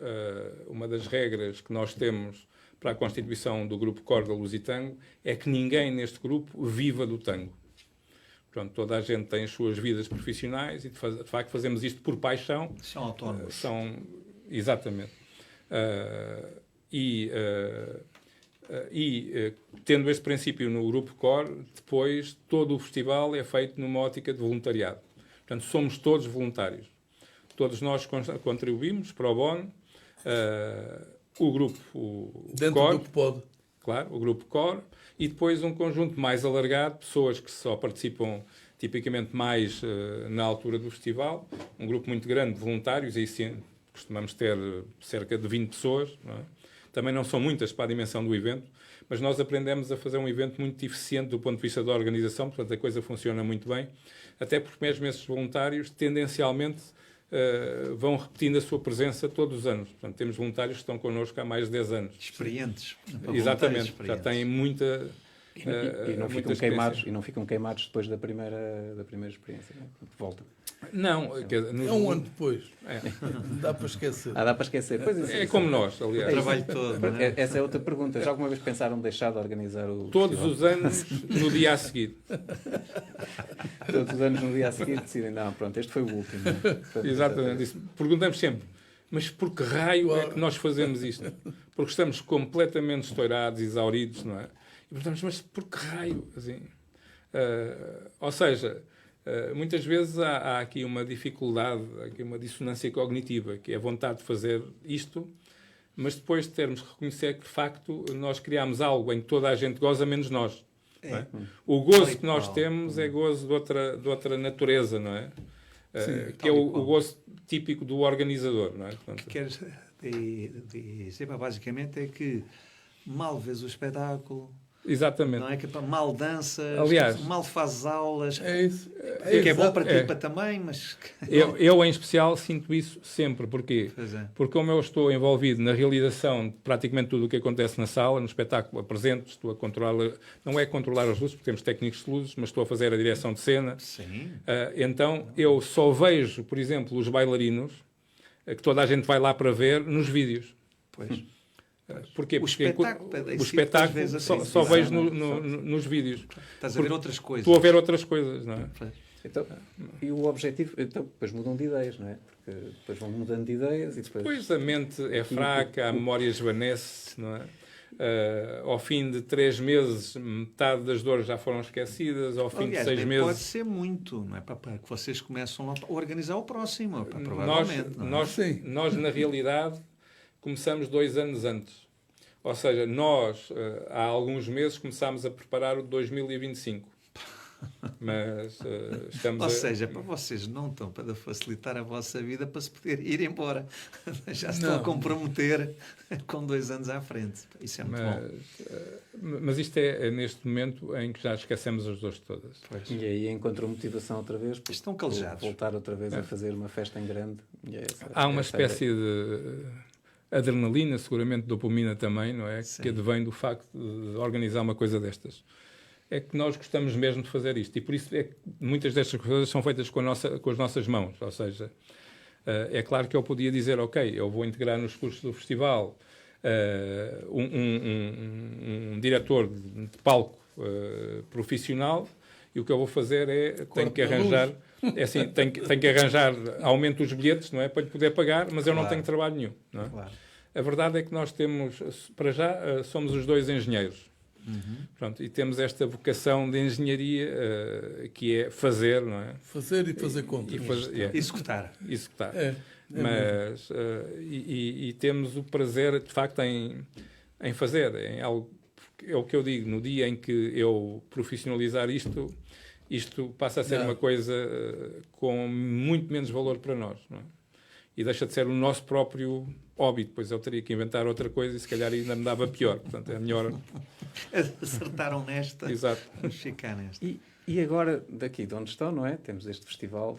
que nós temos para a constituição do grupo Core da Lusitano é que ninguém neste grupo viva do tango. Portanto, toda a gente tem as suas vidas profissionais e, de facto, fazemos isto por paixão. São autónomos. Exatamente. Tendo este princípio no grupo Core, depois todo o festival é feito numa ótica de voluntariado. Portanto, somos todos voluntários. Todos nós contribuímos para o bono. O grupo dentro Core, do que pode. Claro, o grupo Core, e depois um conjunto mais alargado, pessoas que só participam tipicamente mais na altura do festival, um grupo muito grande de voluntários, aí sim costumamos ter cerca de 20 pessoas, não é? Também não são muitas para a dimensão do evento, mas nós aprendemos a fazer um evento muito eficiente do ponto de vista da organização, portanto a coisa funciona muito bem, até porque mesmo esses voluntários tendencialmente vão repetindo a sua presença todos os anos. Portanto, temos voluntários que estão connosco há mais de 10 anos. Experientes. Exatamente, já têm muita... E não ficam queimados depois da primeira experiência, né? De volta. Não, é um ano depois. Dá para esquecer. Dá para esquecer. Pois é como nós, aliás. O trabalho todo. Não é? Essa é outra pergunta. Já alguma vez pensaram deixar de organizar o Todos festival? os anos, no dia a seguir. Todos os anos, no dia a seguir, decidem, não, pronto, este foi o último. Exatamente. Perguntamos sempre, mas por que raio é que nós fazemos isto? Porque estamos completamente estourados, exauridos, não é? E perguntamos, mas por que raio? Assim, ou seja, muitas vezes há aqui uma dificuldade, aqui uma dissonância cognitiva, que é a vontade de fazer isto, mas depois de termos que reconhecer que, de facto, nós criamos algo em que toda a gente goza, menos nós. Não é? O gozo que nós temos é gozo de outra natureza, não é? Sim, que é o gozo típico do organizador, não é? Portanto, o que queres dizer, basicamente, é que mal vês o espetáculo... Exatamente. Não é que mal danças, aliás, mal fazes aulas, é isso. que é bom para ti para também, mas... Eu, em especial, sinto isso sempre. Porquê? Porque como eu estou envolvido na realização de praticamente tudo o que acontece na sala, no espetáculo, apresento, estou a controlar, não é controlar as luzes, porque temos técnicos de luzes, mas estou a fazer a direção de cena. Sim. Então, eu só vejo, por exemplo, os bailarinos, que toda a gente vai lá para ver, nos vídeos. Pois. Porquê? Porque o espetáculo assim, só vejo nos vídeos. Estás a ver outras coisas. Estou a ver outras coisas, não é? Então, e o objetivo, então, depois mudam de ideias, não é? Porque depois vão mudando de ideias e depois... Pois a mente é fraca, a memória esvanece, não é? Ao fim de 3 meses, metade das dores já foram esquecidas. Ao fim Aliás, de 6 nem meses... pode ser muito, não é? Para que vocês começam a organizar o próximo, Nós, provavelmente. não é? nós, Sim. nós, na realidade, começamos 2 anos antes. Ou seja, nós, há alguns meses, começámos a preparar o de 2025. Mas estamos Ou seja, para vocês não estão para facilitar a vossa vida para se poder ir embora. Já se estão a Não. comprometer com 2 anos à frente. Isso é muito bom. Mas isto é neste momento em que já esquecemos as dores todas. Pois. E aí encontram motivação outra vez para Estão calejados. voltar outra vez a fazer uma festa em grande. E é Há uma essa a ideia. espécie de adrenalina, seguramente dopamina também, não é? Sim. Que advém do facto de organizar uma coisa destas. É que nós gostamos mesmo de fazer isto e por isso é que muitas destas coisas são feitas com as nossas mãos. Ou seja, é claro que eu podia dizer, ok, eu vou integrar nos custos do festival um diretor de palco profissional e o que eu vou fazer é tenho que arranjar tenho que arranjar aumento dos bilhetes, não é, para lhe poder pagar, mas eu não Claro. tenho trabalho nenhum, não é? Claro. A verdade é que nós temos, para já, somos os 2 engenheiros. Pronto, e temos esta vocação de engenharia que é fazer, não é? Fazer e fazer contas. E fazer, Executar. executar. Mesmo. E temos o prazer, de facto, em fazer. Em algo, é o que eu digo, no dia em que eu profissionalizar isto passa a ser uma coisa com muito menos valor para nós, não é? E deixa de ser o nosso próprio hobby. Depois eu teria que inventar outra coisa e se calhar ainda me dava pior. Portanto, é melhor... Acertaram nesta. Exato. Vamos ficar nesta. E agora, daqui de onde estão, não é? Temos este festival,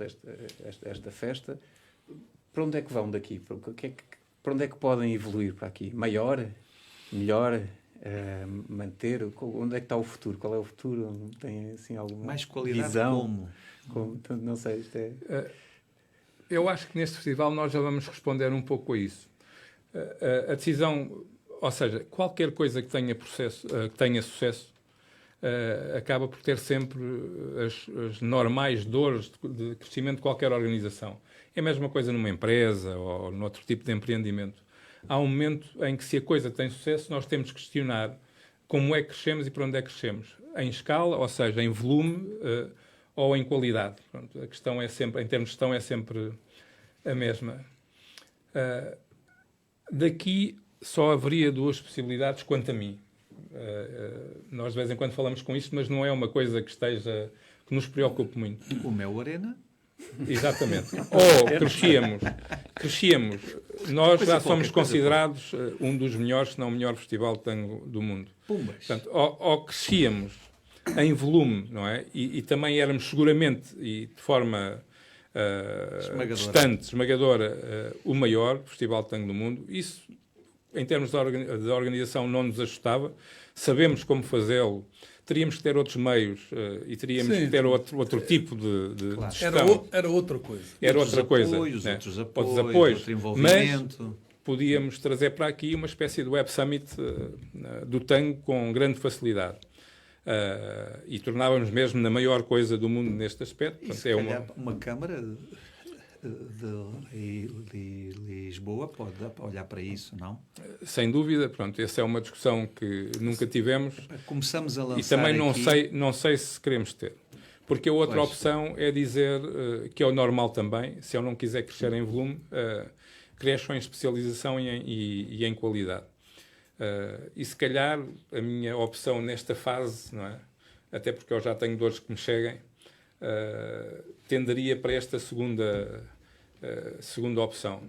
esta festa. Para onde é que vão daqui? Para onde é que podem evoluir para aqui? Maior? Melhor? Manter? Onde é que está o futuro? Qual é o futuro? Tem assim alguma Mais qualidade visão? como? Não sei, isto é... Eu acho que neste festival nós já vamos responder um pouco a isso. A decisão, ou seja, qualquer coisa que tenha sucesso, acaba por ter sempre as normais dores de crescimento de qualquer organização. É a mesma coisa numa empresa ou noutro tipo de empreendimento. Há um momento em que, se a coisa tem sucesso, nós temos que questionar como é que crescemos e para onde é que crescemos. Em escala, ou seja, em volume ou em qualidade. Pronto, a questão é sempre, em termos de gestão, é sempre a mesma. Daqui só haveria 2 possibilidades quanto a mim. Nós de vez em quando falamos com isto, mas não é uma coisa que que nos preocupe muito. O Mel Arena. Exatamente. Ou crescíamos. Nós já somos coisa considerados um dos melhores, se não o melhor festival de tango do mundo. Pumbas. Portanto, ou crescíamos em volume, não é? E também éramos seguramente e de forma esmagadora, o maior festival de tango do mundo. Isso, em termos de organização, não nos ajustava. Sabemos como fazê-lo. Teríamos que ter outros meios e teríamos que ter outro tipo de Claro. gestão. Era outra coisa. Era outra coisa. Apoios, né? outros Outros apoios, apoios. outro envolvimento. Podíamos trazer para aqui uma espécie de Web Summit do tango com grande facilidade. E tornávamos mesmo na maior coisa do mundo neste aspecto. E Portanto, se calhar uma Câmara de Lisboa pode olhar para isso, não? Sem dúvida, pronto, essa é uma discussão que nunca tivemos Começamos a lançar e também aqui... não sei se queremos ter. Porque a outra opção é dizer, que é o normal também, se eu não quiser crescer em volume, cresço em especialização e em qualidade. E se calhar a minha opção nesta fase, não é? Até porque eu já tenho dores que me cheguem, tenderia para esta segunda opção.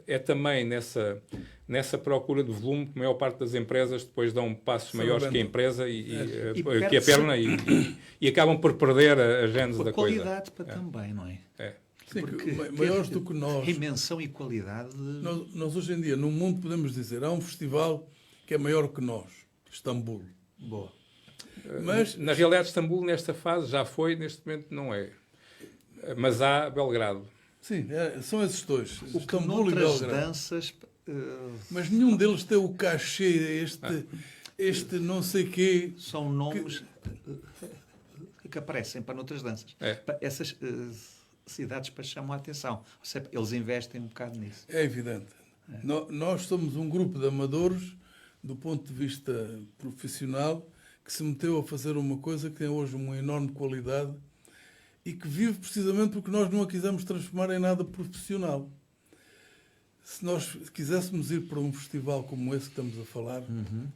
É também nessa procura de volume que a maior parte das empresas depois dão passos maiores que a empresa que a perna e acabam por perder a gênese da coisa. Qualidade também, não é? Sim, Porque maiores do que nós. Dimensão e qualidade. Nós hoje em dia, no mundo, podemos dizer, há um festival que é maior que nós, Istambul. Boa. Mas, Na realidade, Istambul, nesta fase, já foi, neste momento não é. Mas há Belgrado. sim, são esses dois, O que Istambul e noutras Belgrado. danças... Mas nenhum deles tem o cachê, este não sei quê. são nomes que aparecem para noutras danças. É. Essas cidades para chamam a atenção. Ou seja, eles investem um bocado nisso. É evidente. Nós somos um grupo de amadores, do ponto de vista profissional, que se meteu a fazer uma coisa que tem hoje uma enorme qualidade e que vive precisamente porque nós não a quisemos transformar em nada profissional. Se nós quiséssemos ir para um festival como esse que estamos a falar,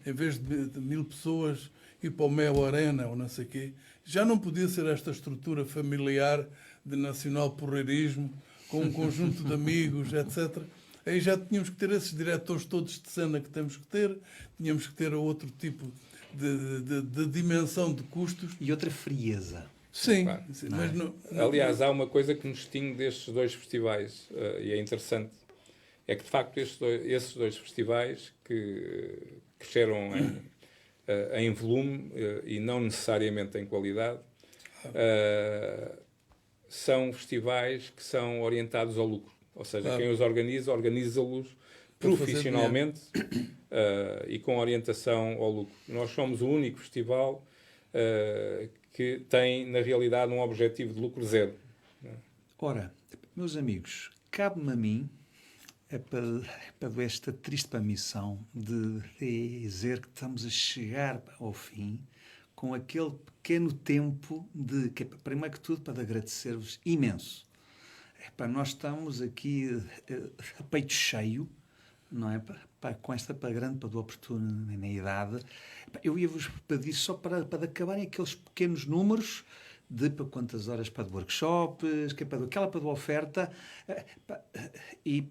em vez de 1000 pessoas, ir para o Mel Arena ou não sei o quê, já não podia ser esta estrutura familiar de nacional porreirismo, com um conjunto de amigos, etc. Aí já tínhamos que ter esses diretores todos de cena que temos que ter, tínhamos que ter outro tipo de dimensão de custos. E outra frieza. Sim, Claro. mas Aliás, há uma coisa que nos distingue destes dois festivais, e é interessante, é que, de facto, esses dois festivais que cresceram em volume e não necessariamente em qualidade, são festivais que são orientados ao lucro. Ou seja, Claro. quem os organiza-los Para fazer profissionalmente e com orientação ao lucro. Nós somos o único festival que tem, na realidade, um objetivo de lucro zero. Ora, meus amigos, cabe-me a mim para esta triste missão de dizer que estamos a chegar ao fim com aquele pequeno tempo que, primeiro que tudo, para agradecer-vos imenso. Para nós estamos aqui a peito cheio, não é? Com esta grande oportunidade. Eu ia-vos pedir só para acabarem aqueles pequenos números de para quantas horas para de workshops, que é para aquela para de oferta, e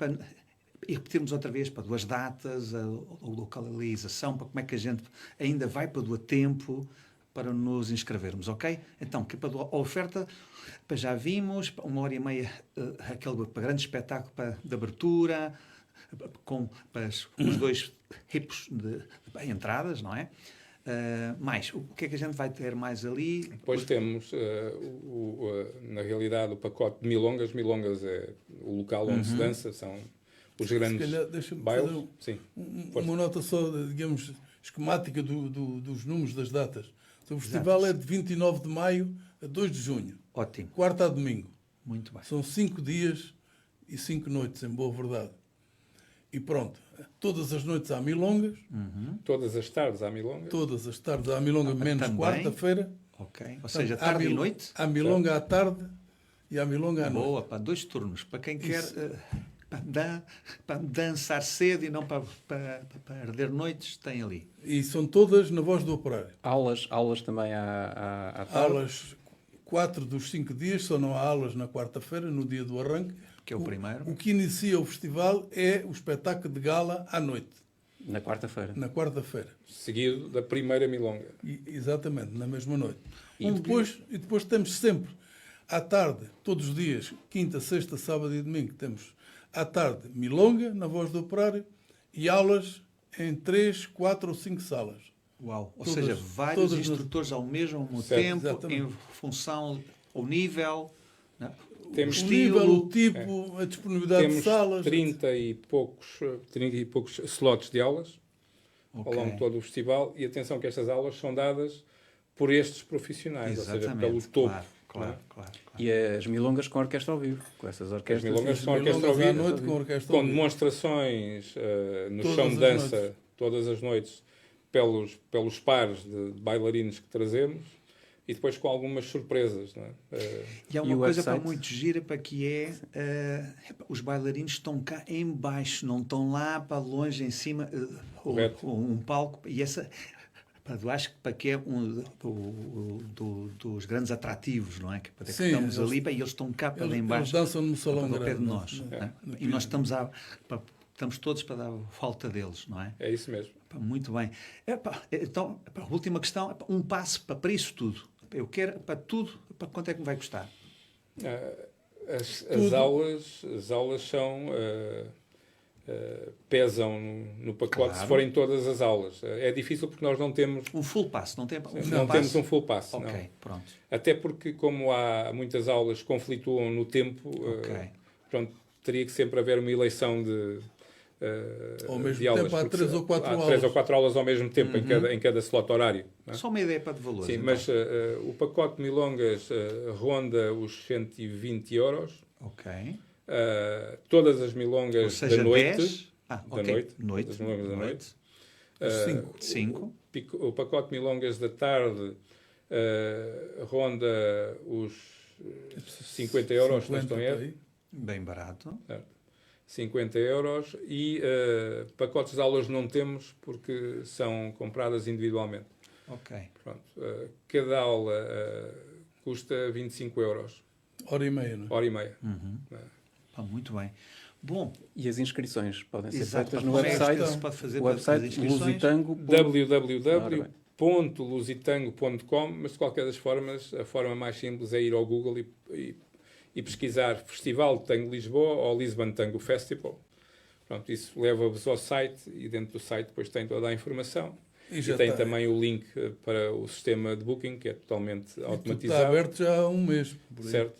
repetirmos outra vez para duas datas, a localização, para como é que a gente ainda vai para do a tempo para nos inscrevermos, ok? Então, que para a oferta, já vimos, 1h30, aquele grande espetáculo de abertura, com os dois tipos de entradas, não é? Mais, o que é que a gente vai ter mais ali? Depois temos, na realidade, o pacote de milongas. Milongas é o local onde se dança, são os grandes calhar, deixa-me bailes. fazer Sim. uma nota só, digamos, esquemática dos números das datas. O festival é de 29 de maio a 2 de junho. Ótimo, Quarta a domingo. muito bem. São 5 dias e 5 noites, em boa verdade. E pronto. Todas as noites há milongas. Todas as tardes há milongas. Todas as tardes há milonga, menos também? quarta-feira. Ok, ou seja, Portanto, tarde e noite? Há milonga à tarde e há milonga à noite. Boa, para 2 turnos, para quem quer para dançar cedo e não para perder noites, tem ali. E são todas na Voz do Operário. Aulas também à tarde. Aulas, 4 dos 5 dias, só não há aulas na quarta-feira, no dia do arranque. Que é o primeiro. O que inicia o festival é o espetáculo de gala à noite, Na quarta-feira. na quarta-feira. Seguido da primeira milonga. Exatamente, na mesma noite. E depois temos sempre, à tarde, todos os dias, quinta, sexta, sábado e domingo, temos à tarde milonga, na Voz do Operário, e aulas em 3, 4 ou 5 salas. Uau! Ou Todas- seja, vários todas instrutores ao mesmo Certo, tempo, exatamente. em função ao nível, né? Temos O o nível, estilo. o tipo, a disponibilidade de Temos salas. 30 e poucos slots de aulas ao Ok. longo de todo o festival. E atenção que estas aulas são dadas por estes profissionais, ou seja, pelo topo. Claro. E as milongas com orquestra ao vivo, com essas orquestras. milongas com orquestra Milongas ao à vivo, noite com orquestra com ao vivo. demonstrações no Todas chão de as dança noites. todas as noites pelos pares de bailarinos que trazemos e depois com algumas surpresas. Não é? E há E uma o coisa para website? muito gira, para que os bailarinos estão cá em baixo, não estão lá para longe em cima, Correto. um palco, e essa eu acho que para que é dos grandes atrativos, não é? Que para que Sim, estamos eles- ali, bem, eles estão cá para lá em Eles baixo, dançam no salão ao pé grande. de nós, não é? não é? No E nós estamos todos para dar falta deles, não é? É isso mesmo. Pá, muito bem. Então, última questão, um passo para isso tudo. Eu quero para tudo, para quanto é que me vai custar? As aulas são pesam no pacote Claro. se forem todas as aulas. É difícil porque nós não temos Um full pass, não tem não temos um full pass. Ok, Não. pronto. Até porque, como há muitas aulas que conflituam no tempo, Ok. pronto, teria que sempre haver uma eleição de Ao mesmo de aulas. tempo, há porque 3 ou 4 há aulas. 3 ou 4 aulas ao mesmo tempo em cada slot horário. Não é? Só uma ideia para de valores. Sim, então. mas o pacote de milongas ronda os 120 euros. Ok. Todas as Ou milongas seja, da noite. 10. Da Ok. noite. Noite. Todas as milongas da noite. Cinco. 5. O pacote de milongas da tarde ronda os 50 euros, se não estou em erro. aí. Bem barato. 50 euros. E pacotes de aulas não temos porque são compradas individualmente. Ok. Pronto. Cada aula custa 25 euros. Hora e meia, não é? Hora e meia. Pá, muito bem. Bom, E as inscrições podem ser exato. feitas Pá, no como é que website. se pode fazer O para fazer website inscrições? lusitango. www.lusitango.com, mas de qualquer das formas, a forma mais simples é ir ao Google e pesquisar Festival de Tango Lisboa ou Lisbon Tango Festival. Pronto, isso leva-vos ao site e dentro do site depois tem toda a informação. E E já tem está. também o link para o sistema de booking, que é totalmente Tudo automatizado. está aberto já há um mês. Por aí. Certo?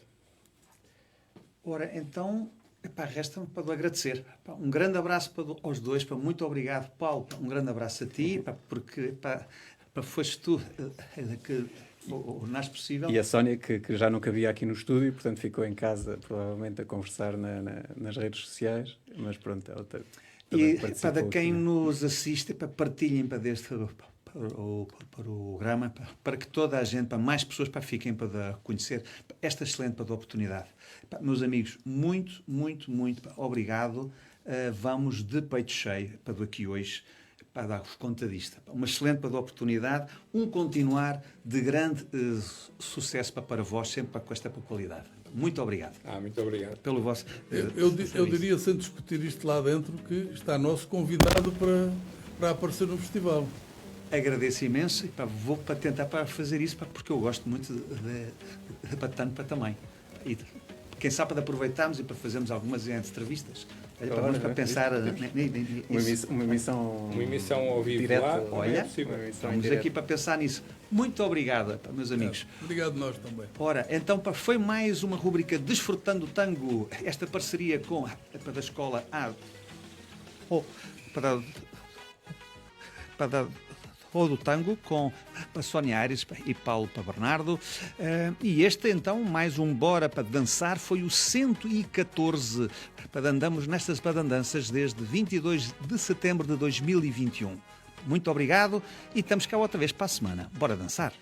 Ora, então, epá, resta-me para agradecer. Epá, um grande abraço aos dois. Epá, muito obrigado, Paulo. Um grande abraço a ti, epá, porque epá, foste tu que o mais possível. E a Sónia, que já não cabia aqui no estúdio, portanto ficou em casa, provavelmente a conversar nas redes sociais, mas pronto, ela também E participou para quem aqui. nos assiste, partilhem para o programa, para que toda a gente, para mais pessoas fiquem para conhecer esta excelente oportunidade. Meus amigos, muito, muito, muito obrigado. Vamos de peito cheio para daqui hoje, para dar-vos conta disto. Uma excelente oportunidade, um continuar de grande sucesso para vós, sempre com esta qualidade. Muito obrigado Muito obrigado. pelo vosso Eu serviço. diria, sem discutir isto lá dentro, que está nosso convidado para aparecer no festival. Agradeço imenso e vou tentar fazer isso porque eu gosto muito de tanto também. E quem sabe para aproveitarmos e para fazermos algumas entrevistas. Vamos para pensar Uma emissão ao vivo direta, lá, olha, é possível. uma emissão Estamos direta. aqui para pensar nisso. Muito obrigado, meus amigos. Obrigado nós também. Ora, então foi mais uma rubrica Desfrutando o Tango, esta parceria com da escola para do tango com a Sónia Aires e Paulo Bernardo. E este então, mais um Bora para Dançar, foi o 114. Andamos nestas padandanças desde 22 de setembro de 2021. Muito obrigado e estamos cá outra vez para a semana. Bora dançar!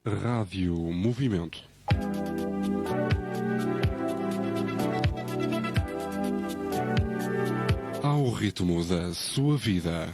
Rádio Movimento. Ao ritmo da sua vida.